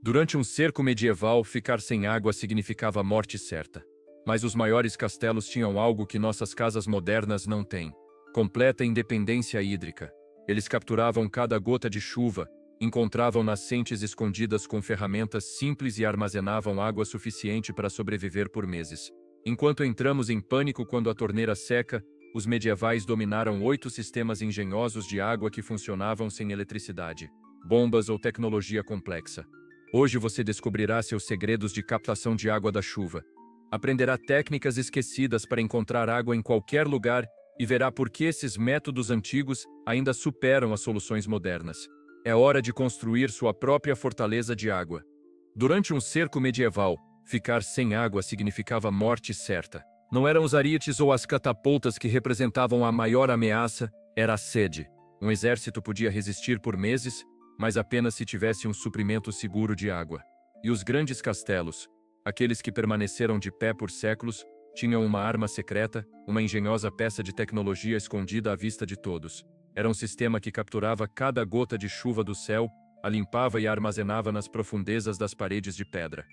Durante um cerco medieval, ficar sem água significava morte certa. Mas os maiores castelos tinham algo que nossas casas modernas não têm: completa independência hídrica. Eles capturavam cada gota de chuva, encontravam nascentes escondidas com ferramentas simples e armazenavam água suficiente para sobreviver por meses. Enquanto entramos em pânico quando a torneira seca, os medievais dominaram 8 sistemas engenhosos de água que funcionavam sem eletricidade, bombas ou tecnologia complexa. Hoje você descobrirá seus segredos de captação de água da chuva. Aprenderá técnicas esquecidas para encontrar água em qualquer lugar e verá por que esses métodos antigos ainda superam as soluções modernas. É hora de construir sua própria fortaleza de água. Durante um cerco medieval, ficar sem água significava morte certa. Não eram os arietes ou as catapultas que representavam a maior ameaça, era a sede. Um exército podia resistir por meses, mas apenas se tivesse um suprimento seguro de água. E os grandes castelos, aqueles que permaneceram de pé por séculos, tinham uma arma secreta, uma engenhosa peça de tecnologia escondida à vista de todos. Era um sistema que capturava cada gota de chuva do céu, a limpava e a armazenava nas profundezas das paredes de pedra.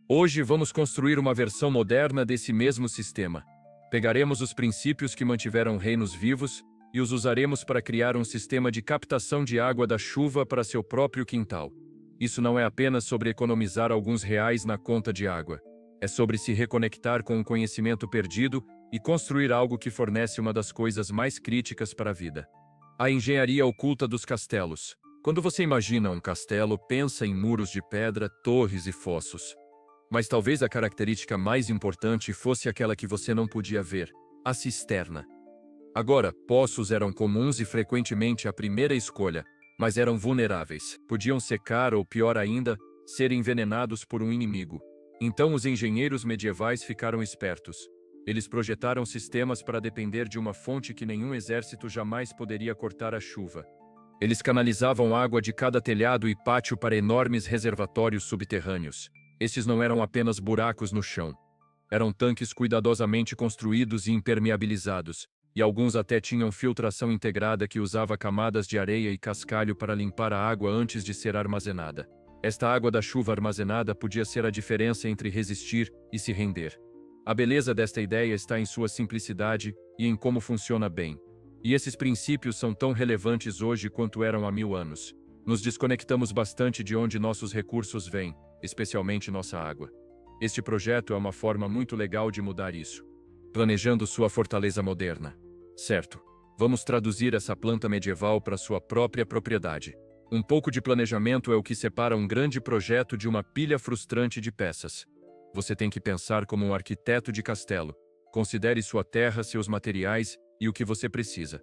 Hoje vamos construir uma versão moderna desse mesmo sistema. Pegaremos os princípios que mantiveram reinos vivos e os usaremos para criar um sistema de captação de água da chuva para seu próprio quintal. Isso não é apenas sobre economizar alguns reais na conta de água. É sobre se reconectar com o conhecimento perdido e construir algo que fornece uma das coisas mais críticas para a vida: a engenharia oculta dos castelos. Quando você imagina um castelo, pensa em muros de pedra, torres e fossos. Mas talvez a característica mais importante fosse aquela que você não podia ver: a cisterna. Agora, poços eram comuns e frequentemente a primeira escolha, mas eram vulneráveis. Podiam secar ou, pior ainda, ser envenenados por um inimigo. Então os engenheiros medievais ficaram espertos. Eles projetaram sistemas para depender de uma fonte que nenhum exército jamais poderia cortar: a chuva. Eles canalizavam água de cada telhado e pátio para enormes reservatórios subterrâneos. Estes não eram apenas buracos no chão. Eram tanques cuidadosamente construídos e impermeabilizados, e alguns até tinham filtração integrada que usava camadas de areia e cascalho para limpar a água antes de ser armazenada. Esta água da chuva armazenada podia ser a diferença entre resistir e se render. A beleza desta ideia está em sua simplicidade e em como funciona bem. E esses princípios são tão relevantes hoje quanto eram há 1000 anos. Nos desconectamos bastante de onde nossos recursos vêm, especialmente nossa água. Este projeto é uma forma muito legal de mudar isso. Planejando sua fortaleza moderna. Certo. Vamos traduzir essa planta medieval para sua própria propriedade. Um pouco de planejamento é o que separa um grande projeto de uma pilha frustrante de peças. Você tem que pensar como um arquiteto de castelo. Considere sua terra, seus materiais e o que você precisa.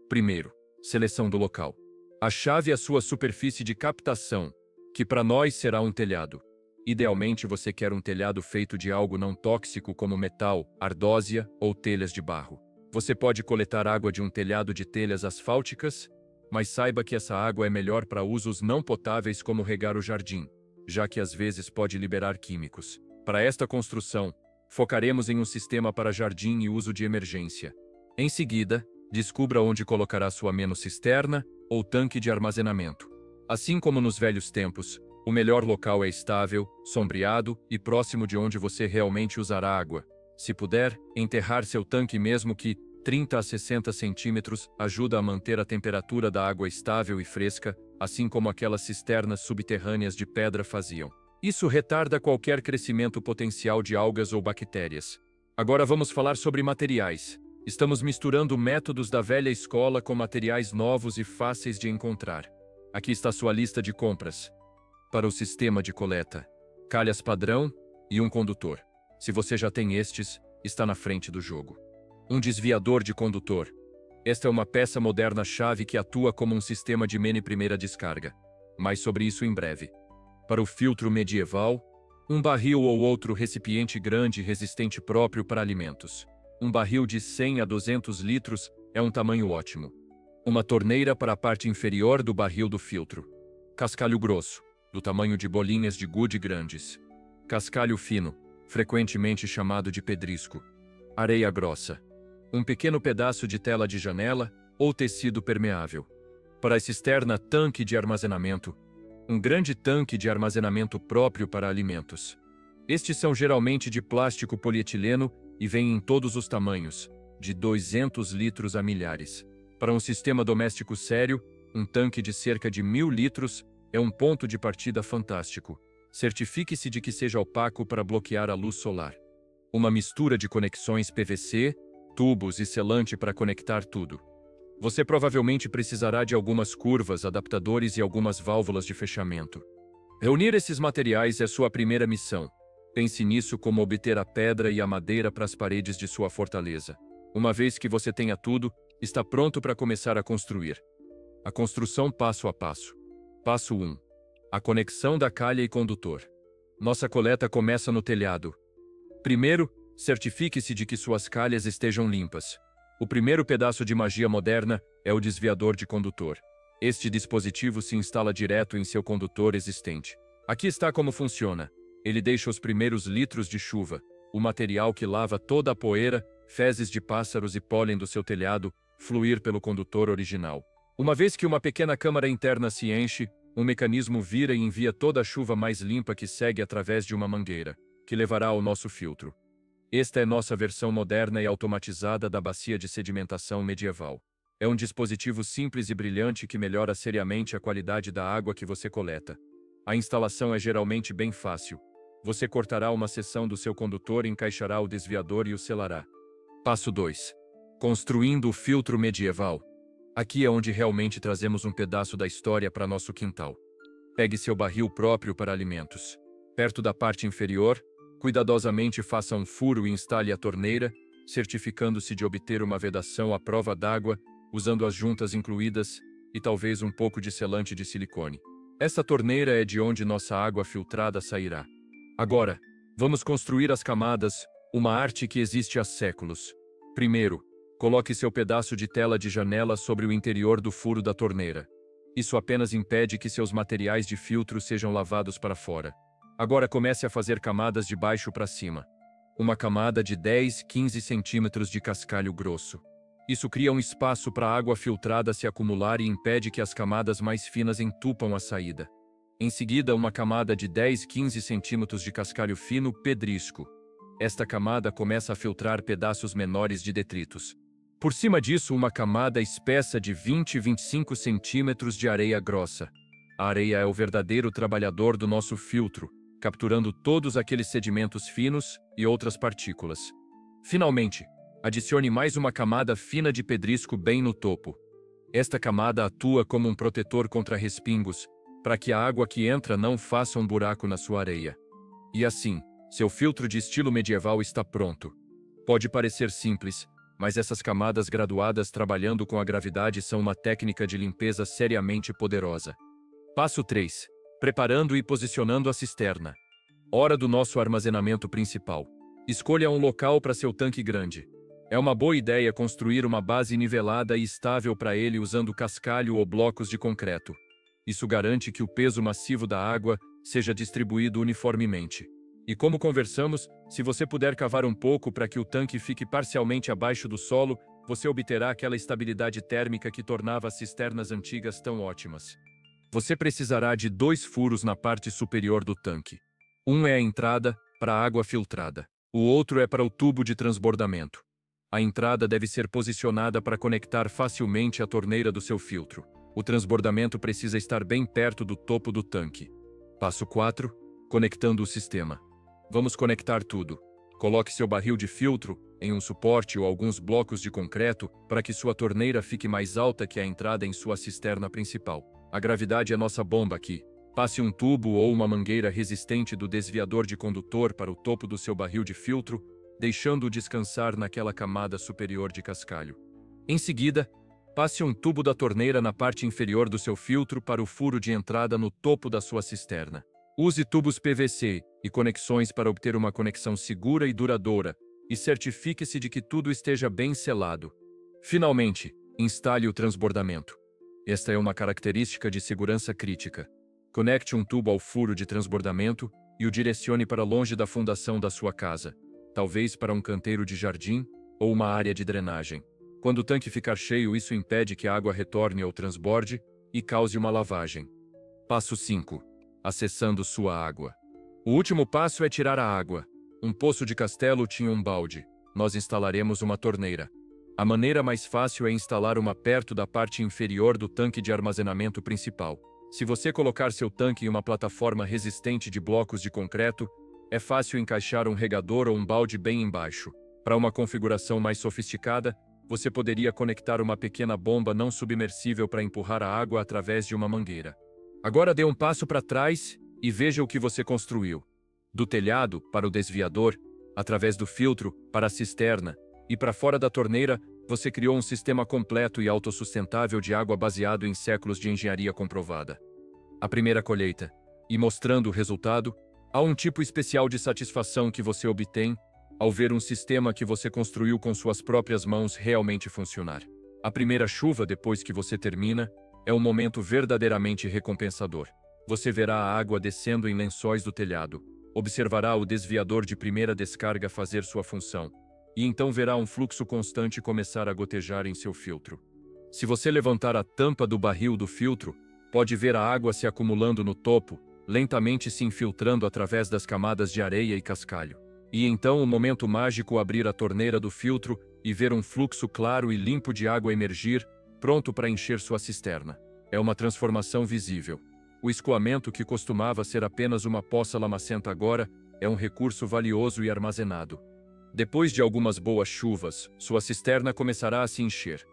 Primeiro, seleção do local. A chave é a sua superfície de captação, que para nós será um telhado. Idealmente você quer um telhado feito de algo não tóxico como metal, ardósia ou telhas de barro. Você pode coletar água de um telhado de telhas asfálticas, mas saiba que essa água é melhor para usos não potáveis como regar o jardim, já que às vezes pode liberar químicos. Para esta construção, focaremos em um sistema para jardim e uso de emergência. Em seguida, descubra onde colocará sua cisterna ou tanque de armazenamento. Assim como nos velhos tempos, o melhor local é estável, sombreado e próximo de onde você realmente usará água. Se puder, enterrar seu tanque mesmo que 30 a 60 centímetros ajuda a manter a temperatura da água estável e fresca, assim como aquelas cisternas subterrâneas de pedra faziam. Isso retarda qualquer crescimento potencial de algas ou bactérias. Agora vamos falar sobre materiais. Estamos misturando métodos da velha escola com materiais novos e fáceis de encontrar. Aqui está sua lista de compras. Para o sistema de coleta: calhas padrão e um condutor. Se você já tem estes, está na frente do jogo. Um desviador de condutor. Esta é uma peça moderna-chave que atua como um sistema de primeira descarga. Mais sobre isso em breve. Para o filtro medieval: um barril ou outro recipiente grande e resistente próprio para alimentos. Um barril de 100 a 200 litros é um tamanho ótimo. Uma torneira para a parte inferior do barril do filtro. Cascalho grosso, do tamanho de bolinhas de gude grandes. Cascalho fino, frequentemente chamado de pedrisco. Areia grossa. Um pequeno pedaço de tela de janela ou tecido permeável. Para a cisterna, tanque de armazenamento. Um grande tanque de armazenamento próprio para alimentos. Estes são geralmente de plástico polietileno e vêm em todos os tamanhos, de 200 litros a milhares. Para um sistema doméstico sério, um tanque de cerca de 1.000 litros é um ponto de partida fantástico. Certifique-se de que seja opaco para bloquear a luz solar. Uma mistura de conexões PVC, tubos e selante para conectar tudo. Você provavelmente precisará de algumas curvas, adaptadores e algumas válvulas de fechamento. Reunir esses materiais é sua primeira missão. Pense nisso como obter a pedra e a madeira para as paredes de sua fortaleza. Uma vez que você tenha tudo, está pronto para começar a construir. A construção passo a passo. Passo 1. A conexão da calha e condutor. Nossa coleta começa no telhado. Primeiro, certifique-se de que suas calhas estejam limpas. O primeiro pedaço de magia moderna é o desviador de condutor. Este dispositivo se instala direto em seu condutor existente. Aqui está como funciona. Ele deixa os primeiros litros de chuva, o material que lava toda a poeira, fezes de pássaros e pólen do seu telhado, fluir pelo condutor original. Uma vez que uma pequena câmara interna se enche, um mecanismo vira e envia toda a chuva mais limpa que segue através de uma mangueira, que levará ao nosso filtro. Esta é nossa versão moderna e automatizada da bacia de sedimentação medieval. É um dispositivo simples e brilhante que melhora seriamente a qualidade da água que você coleta. A instalação é geralmente bem fácil. Você cortará uma seção do seu condutor, encaixará o desviador e o selará. Passo 2. Construindo o filtro medieval. Aqui é onde realmente trazemos um pedaço da história para nosso quintal. Pegue seu barril próprio para alimentos. Perto da parte inferior, cuidadosamente faça um furo e instale a torneira, certificando-se de obter uma vedação à prova d'água, usando as juntas incluídas e talvez um pouco de selante de silicone. Esta torneira é de onde nossa água filtrada sairá. Agora, vamos construir as camadas, uma arte que existe há séculos. Primeiro, coloque seu pedaço de tela de janela sobre o interior do furo da torneira. Isso apenas impede que seus materiais de filtro sejam lavados para fora. Agora comece a fazer camadas de baixo para cima. Uma camada de 10-15 centímetros de cascalho grosso. Isso cria um espaço para a água filtrada se acumular e impede que as camadas mais finas entupam a saída. Em seguida, uma camada de 10-15 centímetros de cascalho fino pedrisco. Esta camada começa a filtrar pedaços menores de detritos. Por cima disso, uma camada espessa de 20-25 centímetros de areia grossa. A areia é o verdadeiro trabalhador do nosso filtro, capturando todos aqueles sedimentos finos e outras partículas. Finalmente, adicione mais uma camada fina de pedrisco bem no topo. Esta camada atua como um protetor contra respingos, para que a água que entra não faça um buraco na sua areia. E assim, seu filtro de estilo medieval está pronto. Pode parecer simples, mas essas camadas graduadas trabalhando com a gravidade são uma técnica de limpeza seriamente poderosa. Passo 3. Preparando e posicionando a cisterna. Hora do nosso armazenamento principal. Escolha um local para seu tanque grande. É uma boa ideia construir uma base nivelada e estável para ele usando cascalho ou blocos de concreto. Isso garante que o peso massivo da água seja distribuído uniformemente. E como conversamos, se você puder cavar um pouco para que o tanque fique parcialmente abaixo do solo, você obterá aquela estabilidade térmica que tornava as cisternas antigas tão ótimas. Você precisará de 2 furos na parte superior do tanque. Um é a entrada, para a água filtrada. O outro é para o tubo de transbordamento. A entrada deve ser posicionada para conectar facilmente a torneira do seu filtro. O transbordamento precisa estar bem perto do topo do tanque. Passo 4. Conectando o sistema. Vamos conectar tudo. Coloque seu barril de filtro em um suporte ou alguns blocos de concreto para que sua torneira fique mais alta que a entrada em sua cisterna principal. A gravidade é nossa bomba aqui. Passe um tubo ou uma mangueira resistente do desviador de condutor para o topo do seu barril de filtro, deixando-o descansar naquela camada superior de cascalho. Em seguida, passe um tubo da torneira na parte inferior do seu filtro para o furo de entrada no topo da sua cisterna. Use tubos PVC e conexões para obter uma conexão segura e duradoura, e certifique-se de que tudo esteja bem selado. Finalmente, instale o transbordamento. Esta é uma característica de segurança crítica. Conecte um tubo ao furo de transbordamento e o direcione para longe da fundação da sua casa, talvez para um canteiro de jardim ou uma área de drenagem. Quando o tanque ficar cheio, isso impede que a água retorne ao transborde e cause uma lavagem. Passo 5. Acessando sua água. O último passo é tirar a água. Um poço de castelo tinha um balde. Nós instalaremos uma torneira. A maneira mais fácil é instalar uma perto da parte inferior do tanque de armazenamento principal. Se você colocar seu tanque em uma plataforma resistente de blocos de concreto, é fácil encaixar um regador ou um balde bem embaixo. Para uma configuração mais sofisticada, você poderia conectar uma pequena bomba não submersível para empurrar a água através de uma mangueira. Agora dê um passo para trás e veja o que você construiu. Do telhado para o desviador, através do filtro para a cisterna e para fora da torneira, você criou um sistema completo e autossustentável de água baseado em séculos de engenharia comprovada. A primeira colheita. E mostrando o resultado, há um tipo especial de satisfação que você obtém ao ver um sistema que você construiu com suas próprias mãos realmente funcionar. A primeira chuva depois que você termina é um momento verdadeiramente recompensador. Você verá a água descendo em lençóis do telhado, observará o desviador de primeira descarga fazer sua função, e então verá um fluxo constante começar a gotejar em seu filtro. Se você levantar a tampa do barril do filtro, pode ver a água se acumulando no topo, lentamente se infiltrando através das camadas de areia e cascalho. E então o momento mágico abrir a torneira do filtro e ver um fluxo claro e limpo de água emergir, pronto para encher sua cisterna. É uma transformação visível. O escoamento, que costumava ser apenas uma poça lamacenta, agora é um recurso valioso e armazenado. Depois de algumas boas chuvas, sua cisterna começará a se encher.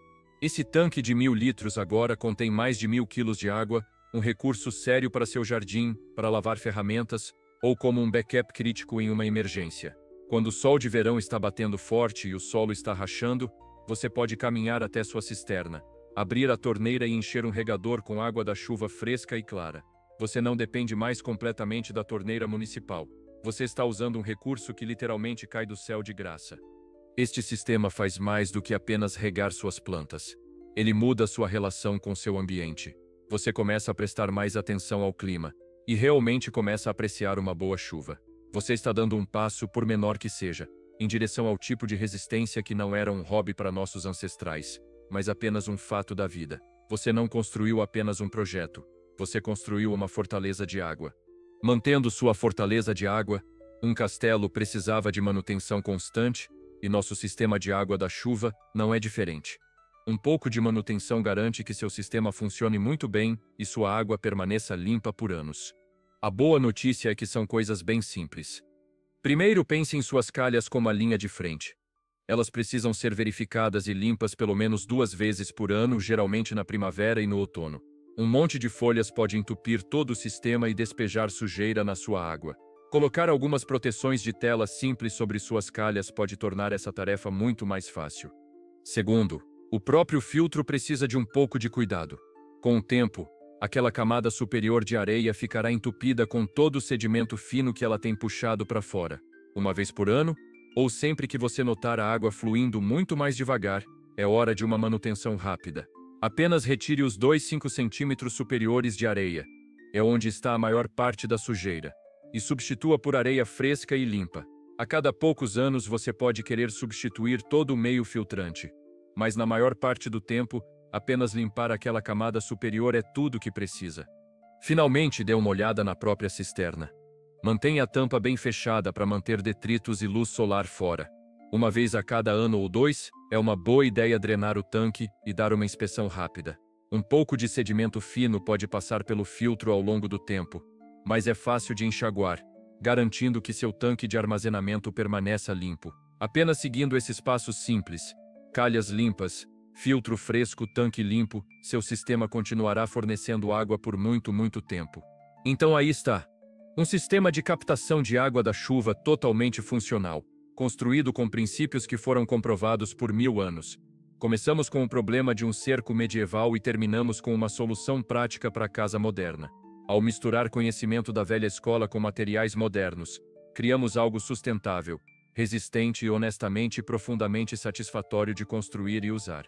Esse tanque de 1000 litros agora contém mais de 1000 quilos de água, um recurso sério para seu jardim, para lavar ferramentas, ou como um backup crítico em uma emergência. Quando o sol de verão está batendo forte e o solo está rachando, você pode caminhar até sua cisterna, abrir a torneira e encher um regador com água da chuva fresca e clara. Você não depende mais completamente da torneira municipal. Você está usando um recurso que literalmente cai do céu de graça. Este sistema faz mais do que apenas regar suas plantas. Ele muda sua relação com seu ambiente. Você começa a prestar mais atenção ao clima e realmente começa a apreciar uma boa chuva. Você está dando um passo, por menor que seja, em direção ao tipo de resistência que não era um hobby para nossos ancestrais, mas apenas um fato da vida. Você não construiu apenas um projeto, você construiu uma fortaleza de água. Mantendo sua fortaleza de água, um castelo precisava de manutenção constante, e nosso sistema de água da chuva não é diferente. Um pouco de manutenção garante que seu sistema funcione muito bem e sua água permaneça limpa por anos. A boa notícia é que são coisas bem simples. Primeiro, pense em suas calhas como a linha de frente. Elas precisam ser verificadas e limpas pelo menos 2 vezes por ano, geralmente na primavera e no outono. Um monte de folhas pode entupir todo o sistema e despejar sujeira na sua água. Colocar algumas proteções de tela simples sobre suas calhas pode tornar essa tarefa muito mais fácil. Segundo, o próprio filtro precisa de um pouco de cuidado. Com o tempo, aquela camada superior de areia ficará entupida com todo o sedimento fino que ela tem puxado para fora. Uma vez por ano, ou sempre que você notar a água fluindo muito mais devagar, é hora de uma manutenção rápida. Apenas retire os 5 centímetros superiores de areia. É onde está a maior parte da sujeira. E substitua por areia fresca e limpa. A cada poucos anos você pode querer substituir todo o meio filtrante. Mas na maior parte do tempo, apenas limpar aquela camada superior é tudo o que precisa. Finalmente, dê uma olhada na própria cisterna. Mantenha a tampa bem fechada para manter detritos e luz solar fora. Uma vez a cada ano ou 2, é uma boa ideia drenar o tanque e dar uma inspeção rápida. Um pouco de sedimento fino pode passar pelo filtro ao longo do tempo, mas é fácil de enxaguar, garantindo que seu tanque de armazenamento permaneça limpo. Apenas seguindo esses passos simples, calhas limpas, filtro fresco, tanque limpo, seu sistema continuará fornecendo água por muito tempo. Então aí está. Um sistema de captação de água da chuva totalmente funcional, construído com princípios que foram comprovados por 1000 anos. Começamos com o problema de um cerco medieval e terminamos com uma solução prática para a casa moderna. Ao misturar conhecimento da velha escola com materiais modernos, criamos algo sustentável, resistente e honestamente profundamente satisfatório de construir e usar.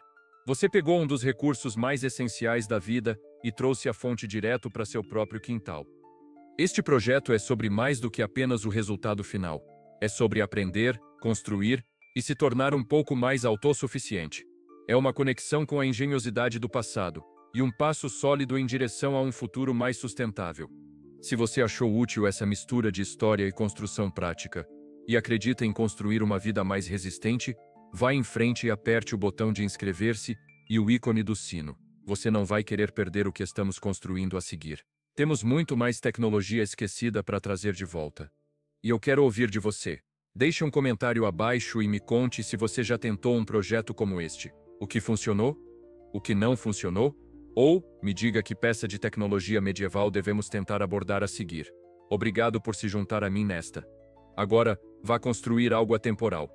Você pegou um dos recursos mais essenciais da vida e trouxe a fonte direto para seu próprio quintal. Este projeto é sobre mais do que apenas o resultado final. É sobre aprender, construir e se tornar um pouco mais autossuficiente. É uma conexão com a engenhosidade do passado e um passo sólido em direção a um futuro mais sustentável. Se você achou útil essa mistura de história e construção prática, e acredita em construir uma vida mais resistente, vá em frente e aperte o botão de inscrever-se e o ícone do sino. Você não vai querer perder o que estamos construindo a seguir. Temos muito mais tecnologia esquecida para trazer de volta. E eu quero ouvir de você. Deixe um comentário abaixo e me conte se você já tentou um projeto como este. O que funcionou? O que não funcionou? Ou, me diga que peça de tecnologia medieval devemos tentar abordar a seguir. Obrigado por se juntar a mim nesta. Agora, vá construir algo atemporal.